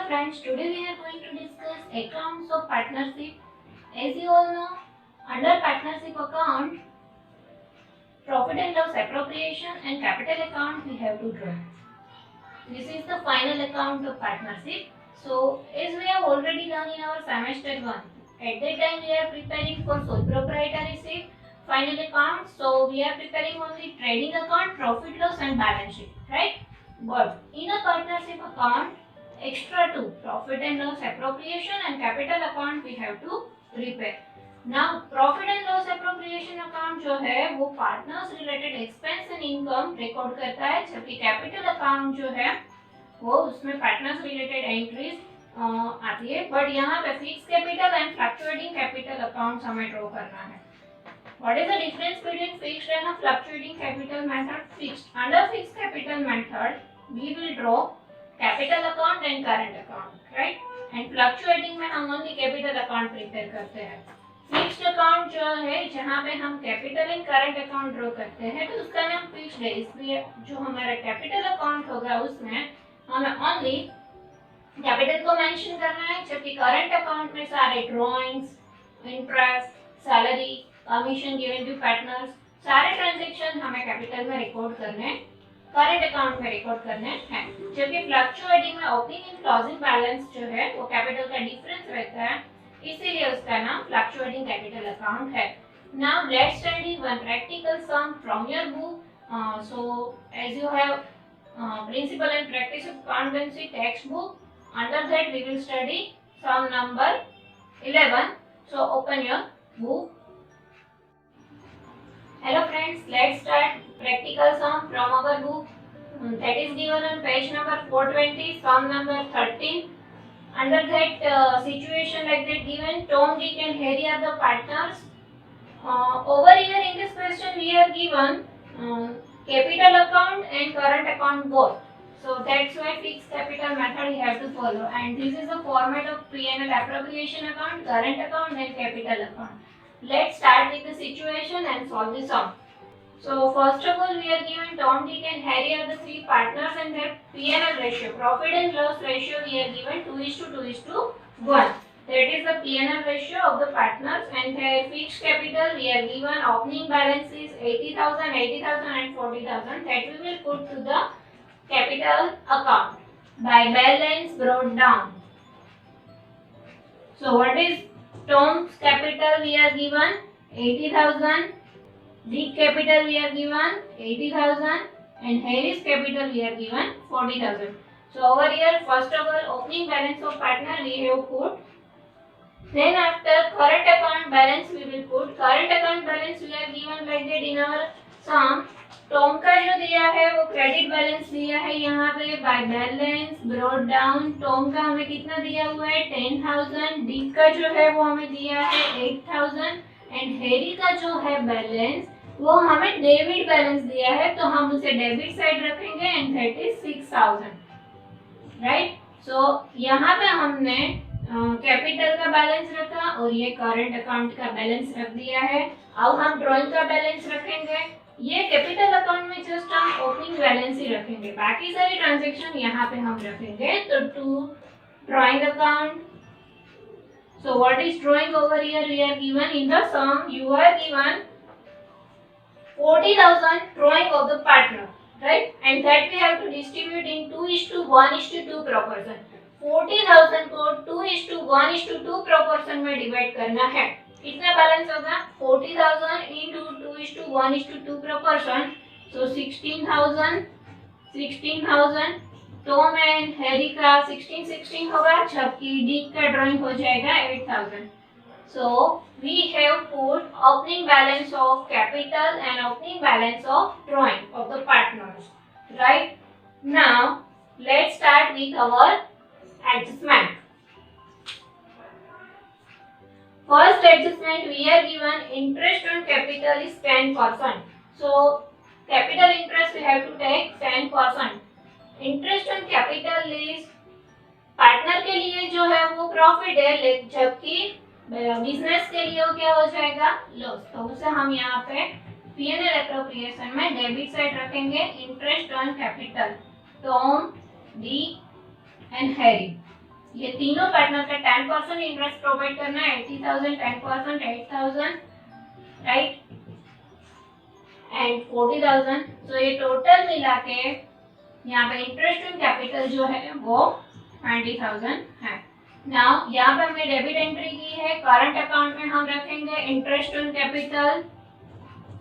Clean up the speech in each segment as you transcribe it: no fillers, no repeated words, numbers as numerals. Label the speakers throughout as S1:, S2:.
S1: friends, today we are going to discuss accounts of partnership. As you all know, under partnership account, profit and loss appropriation and capital account we have to draw. This is the final account of partnership. So, as we have already done in our semester 1, at that time we are preparing for sole proprietorship, final account. So, we are preparing only trading account, profit loss and balance sheet, right? But in a partnership account, extra two, profit and loss appropriation and capital account we have to prepare. Now profit and loss appropriation account जो है वो partners related expense and income record करता है, जबकि capital account जो है वो उसमें पार्टनर्स रिलेटेड एंट्रीज आती है। बट यहाँ पे fix capital and fluctuating capital accounts हमें ड्रॉ करना है। What is the difference between fixed and a fluctuating capital method? Fixed. Under fixed capital method, we will draw capital account and current account, right? And fluctuating में हम only capital account prepare करते हैं। Fixed account जो है जहाँ पे हम capital and current account draw करते हैं तो उसका नाम फिक्स्ड है, इसलिए जो हमारा कैपिटल अकाउंट होगा उसमें हमें ओनली कैपिटल को मेंशन करना है, जबकि करंट अकाउंट में सारे drawings, interest, salary, commission given to partners, सारे ट्रांजैक्शन हमें कैपिटल में रिकॉर्ड करने, करंट अकाउंट में रिकॉर्ड करने हैं। जबकि फ्लक्चुएटिंग में ओपनिंग एंड क्लोजिंग बैलेंस जो है वो कैपिटल का डिफरेंस रहता है, इसीलिए उसका नाम फ्लक्चुएटिंग कैपिटल अकाउंट है। Now let's study one practical sum from your book. So as you have principle and practice of accountancy textbook, under that we will study sum number 11. So open your book. Hello friends, let's start practical sum from our book. That is given on page number 420, sum number 13. Under that situation like that given, Tom, Dick and Harry are the partners. Over here in this question we are given capital account and current account both. So that's why fixed capital method we have to follow, and this is the format of P&L appropriation account, current account and capital account. Let's start with the situation and solve the sum. So first of all we are given Tom, Dick and Harry are the three partners and their P&L ratio, profit and loss ratio we are given 2:2:1. That is the P&L ratio of the partners, and their fixed capital we are given opening balance is 80,000, 80,000 and 40,000, that we will put to the capital account by balance brought down. So what is Tom's capital we are given 80,000, Dick capital we are given 80,000 and Harry's capital we are given 40,000. So over here first of all opening balance of partner we have put, then after current account balance we will put. Current account balance we are given like that in our sum. Tom का जो दिया है वो credit balance दिया है यहाँ पे by balance brought down. Tom का हमें कितना दिया हुआ है 10,000, डिक का जो है वो हमें दिया है 8,000 एंड हेरी का जो है बैलेंस वो हमें डेबिट बैलेंस दिया है, तो हम उसे डेबिट साइड रखेंगे एंड दैट इज 6,000, राइट। सो यहाँ पे हमने कैपिटल का बैलेंस रखा और ये करंट अकाउंट का बैलेंस रख दिया है। अब हम ड्रॉइंग का बैलेंस रखेंगे। ये कैपिटल अकाउंट में जस्ट हम ओपनिंग बैलेंस ही रखेंगे, बाकी सारी ट्रांजैक्शन यहाँ पे हम रखेंगे। तो to drawing account, so what is drawing over here we are given in the sum, you are given 40,000 drawing of the partner, right, and that we have to distribute in 2:1:2 proportion. 40,000 को 2:1:2 proportion में divide करना है। कितना balance होगा 40,000 into 2:1:2 proportion, so 16,000, 16,000। Tom and Harry का 16 होगा, जबकि Dick का ड्रॉइंग हो जाएगा 8,000। So we have put opening balance of capital and opening balance of drawing of the partners, right? Now let's start with our adjustment. First adjustment we are given interest on capital is 10%. So capital interest we have to take 10%. Interest on capital is partner के लिए जो है वो profit है, जबकि business के लिए वो क्या हो जाएगा लॉस, तो उसे हम यहाँ पे P&L एप्रोप्रिएशन में डेबिट साइड रखेंगे। Interest on capital Tom, Dick and Harry, ये तीनों पार्टनर का 10% इंटरेस्ट प्रोवाइड करना है, 80,000 10% 8,000 राइट एंड 40,000। तो ये टोटल मिला के यहाँ पे इंटरेस्ट ऑन कैपिटल जो है वो 20,000 है। नाउ यहाँ पे हमने डेबिट एंट्री की है, करंट अकाउंट में हम रखेंगे interest on capital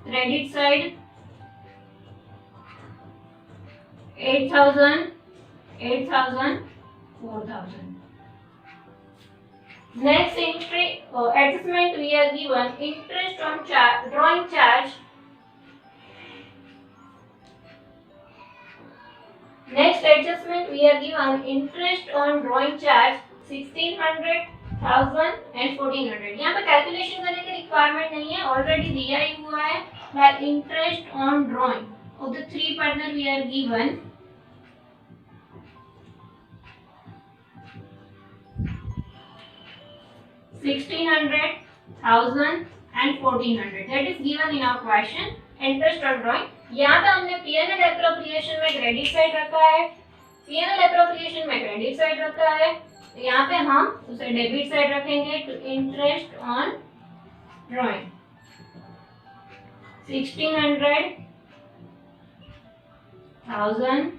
S1: credit side 8,000 8,000 4,000। Next entry adjustment we are given interest on drawing charge. Next adjustment we are given interest on drawing charge 1,600, 1,000 and 1,400। यहाँ पे कैलकुलेशन करने की रिक्वायरमेंट नहीं है, ऑलरेडी दिया ही हुआ है। But interest on drawing of the three partner we are given 1,600, 1,000 and 1,400 that is given in our question interest on drawing। यहाँ पे हमने P&L एप्रोप्रिएशन में क्रेडिट साइड रखा है, P&L एप्रोप्रिएशन में क्रेडिट साइड रखा है, तो यहाँ पे हम उसे डेबिट साइड रखेंगे to interest on drawing 1,600, 1,000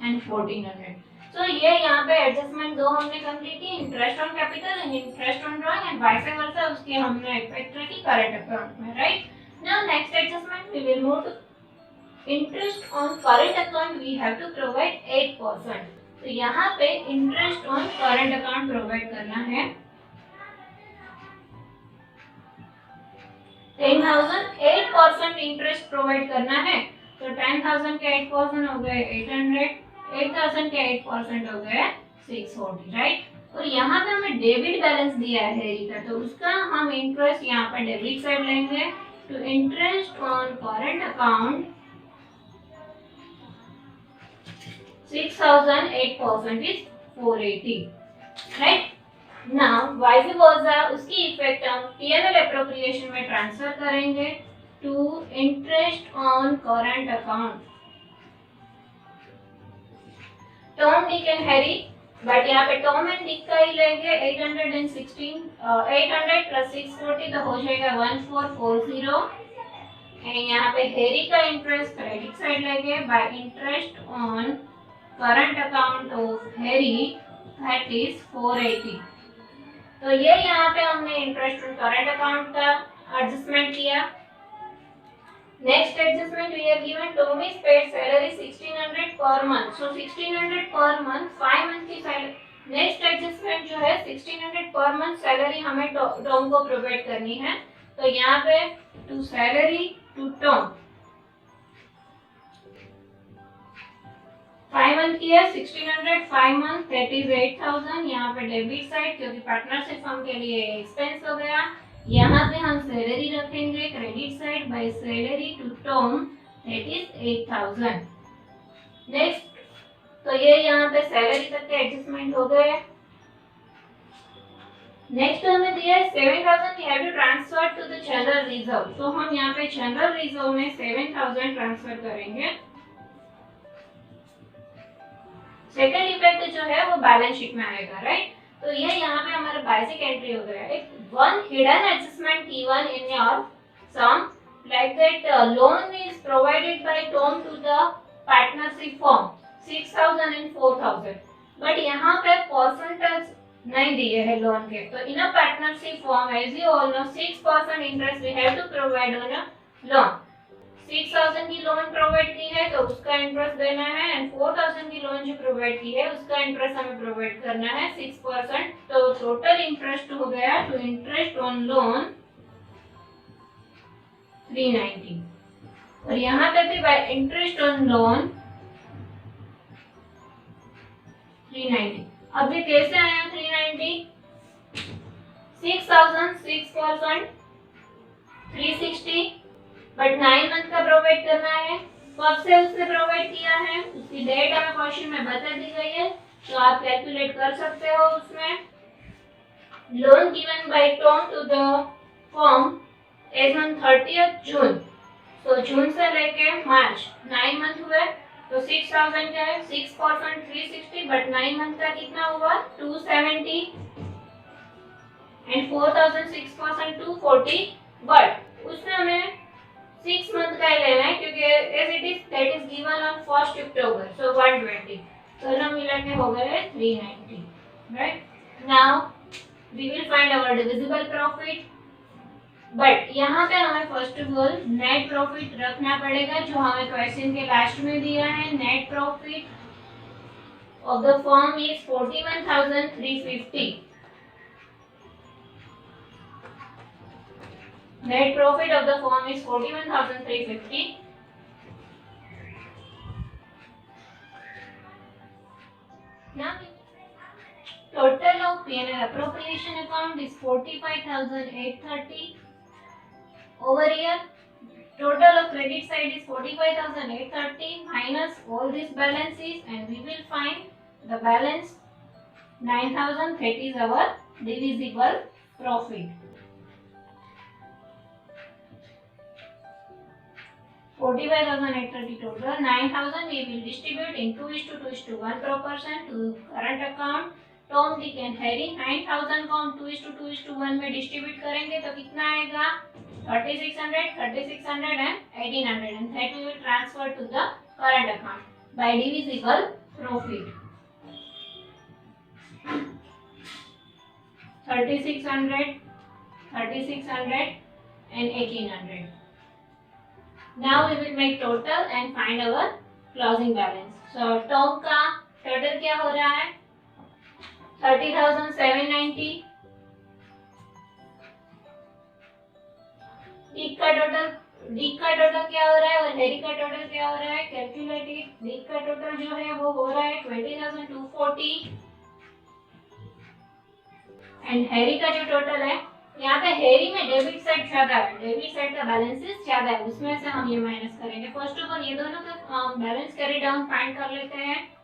S1: and 1,400। तो ये यहाँ पे एडजस्टमेंट दो हमने कंप्लीट की, interest on capital and interest on drawing and vice versa उसके हमने इफेक्ट रखी करंट अकाउंट में right. Now next adjustment we will move to interest on current account we have to provide 8%। तो यहाँ पे interest on current account provide करना है 10,000, 8% interest provide करना है, तो 10,000 के 8% हो गए 800, 8,000 के 8% हो गए 640 राइट। और यहाँ पे हमें डेबिट बैलेंस दिया है हेरी का, तो उसका हम इंटरेस्ट यहाँ पर डेबिट साइड लेंगे to interest on current account 6,000, 8% is 480 right. Now vice versa उसकी इफेक्ट हम P&L एप्रोप्रिएशन में ट्रांसफर करेंगे to interest on current account Tom Dick and Harry, but यहाँ पे टॉम एंड डिक का ही लेंगे 800 प्लस 640 तो हो जाएगा 1440 एंड यहाँ पे हैरी का इंटरेस्ट क्रेडिट साइड लेंगे by interest on current account of Harry that is 480। तो ये यहाँ पे हमने इंटरेस्ट ऑन करंट अकाउंट का एडजस्टमेंट किया। Next adjustment we are given Tom is paid salary 1,600 per month, so 1,600 per month 5 month की salary. Next adjustment जो है 1,600 पर मंथ सैलरी हमें टॉम को प्रोवाइड करनी है, तो यहाँ पे to salary to Tom 5 month की है 1,600 5 मंथ दैट इज 8,000। यहाँ पे डेबिट साइड क्योंकि पार्टनरशिप फर्म के लिए एक्सपेंस हो गया, यहाँ पे हम सैलरी रखेंगे credit side by salary to Tom that is 8,000। Next तो ये यहाँ पे सैलरी तक के एडजस्टमेंट हो गए। नेक्स्ट हमें दिया है 7,000 we have to transfer to the general reserve, तो हम यहाँ पे जनरल रिजर्व में 7,000 ट्रांसफर करेंगे। सेकंड इफेक्ट जो है वो बैलेंस शीट में आएगा राइट। तो ये यहाँ पे हमारा बेसिक एंट्री हो गया है। One hidden adjustment given in your sum like that loan is provided by Tom to the partnership firm 6,000 and 4,000, but यहाँ पे परसेंटेज नहीं दिए है लोन के, तो in a partnership firm as you all know 6% interest we have to provide on a loan. 6,000 की loan provide की है तो उसका इंटरेस्ट देना है एंड 4,000 की लोन जो प्रोवाइड की है उसका इंटरेस्ट हमें प्रोवाइड करना है 6%, तो टोटल इंटरेस्ट हो गया टू इंटरेस्ट ऑन लोन 390। और यहाँ पे भी बाय इंटरेस्ट ऑन लोन 390। अब ये कैसे आया 390? 6,000 6% 360, बट 9 मंथ का प्रोवाइड करना है, कब से उसने प्रोवाइड किया है उसकी डेट हमें क्वेश्चन में बता दी गई है, तो आप कैलकुलेट कर सकते हो। उसमें loan given by Tom to the firm as on 30th June, तो जून से लेके मार्च 9 मंथ हुए, तो 6000 क्या है 6% 360 बट 9 मंथ का कितना हुआ 270 एंड 4000 6% 240 बट उसमें हमें 6 मंथ का ही लेना है क्योंकि as it is that is given on 1st October so 120 दोनों मिला के हो गए 390 right now we will find our divisible profit but यहाँ पे हमें first of all net profit रखना पड़ेगा जो हमें क्वेश्चन के लास्ट में दिया है net profit of the firm is 41,350 net profit of the firm is 41,350 now total of P&L appropriation account is 45,830 over here total of credit side is 45,830 minus all these balances and we will find the balance 9,000 that is our divisible profit 45,830 total 9,000 we will distribute in 2:2:1 proportion to current account Tom Dick and Harry 9,000 को हम 2:2:1 में distribute करेंगे तो कितना आएगा 3600 3600 and 1800 and that we will transfer to the current account by divisible profit 3600 and 1800 now we will make total and find our closing balance so Tom का total क्या हो रहा है 30,790 डिक का टोटल क्या हो रहा है और हैरी का टोटल क्या हो रहा है कैलकुलेटेड डिक का टोटल जो है वो हो रहा है 20,240 एंड हैरी का जो टोटल है यहाँ पे हैरी में डेबिट साइड ज्यादा है डेबिट साइड का बैलेंसेस ज्यादा है उसमें से हम ये माइनस करेंगे फर्स्ट ऑफ ऑल ये दोनों का बैलेंस कैरी डाउन फाइंड कर लेते हैं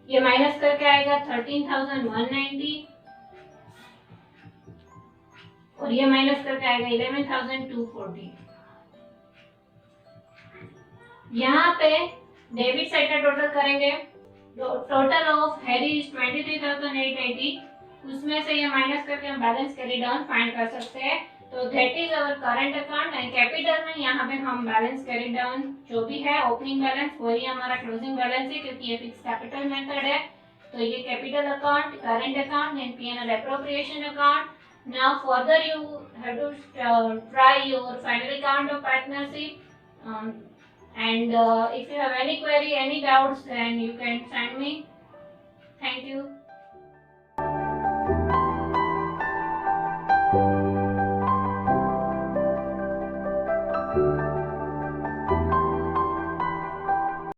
S1: ये माइनस करके आएगा 13,190 और ये माइनस करके आएगा 11,240 यहाँ पे डेबिट साइड का टोटल करेंगे टोटल ऑफ हैरी इज 23,880 उसमें से ये माइनस करके हम बैलेंस कैरी डाउन फाइंड कर सकते हैं तो that is our current account and capital में यहाँ पे हम बैलेंस कैरी डाउन जो भी है ओपनिंग बैलेंस वही हमारा क्लोजिंग बैलेंस है क्योंकि ये फिक्स कैपिटल मेथड है तो ये capital account current account and P&L appropriation account now further you have to try your final account of partnership and if you have any query any doubts then you can send me thank you